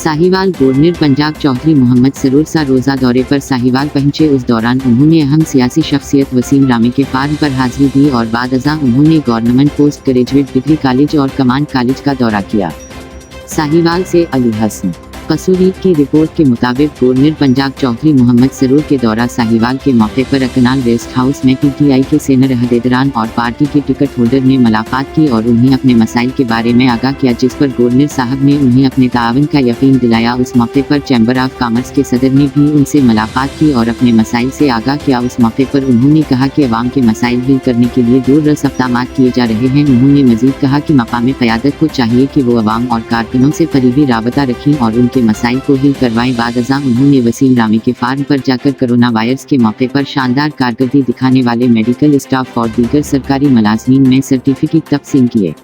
Sahiwal governor Punjab Chaudhary Mohammad सरूर सा रोज़ा दौरे पर साहिवाल पहुंचे। उस दौरान उन्होंने अहम सियासी शख्सियत वसीम रामी के फार्म पर हाजिरी दी और बाद अज़ां उन्होंने government post graduate degree college और कमांड कॉलेज का दौरा किया। साहिवाल से अली हसन कसूरी की रिपोर्ट के मुताबिक गवर्नर पंजाब चौधरी मोहम्मद सरूर के दौरा साहिवाल के मौके पर अकनाल रेस्ट हाउस में पीटीआई के सीनियर अहदेदारान और पार्टी के टिकट होल्डर ने मुलाकात की और उन्हें अपने मसाइल के बारे में आगाह किया, जिस पर गवर्नर साहब ने उन्हें अपने ताआवन का यकीन दिलाया। उस मौके पर चैम्बर ऑफ कॉमर्स के सदर ने भी उनसे मुलाकात की और अपने मसाइल से आगाह किया। उस मौके पर उन्होंने कहा कि अवाम के मसाइल हल करने के लिए दूर रस इक़दामात किए जा रहे हैं। उन्होंने मजीद कहा कि मकामी क़यादत को चाहिए कि वो अवाम और कारकुनों से करीबी राबता रखें और उनके मसाइल को हल करवाएं। बाद अज़ां उन्होंने वसीम रामी के फार्म पर जाकर कोरोना वायरस के मौके पर शानदार कारकर्दगी दिखाने वाले मेडिकल स्टाफ और दीगर सरकारी मुलाजमीन में सर्टिफिकेट तकसीम किए।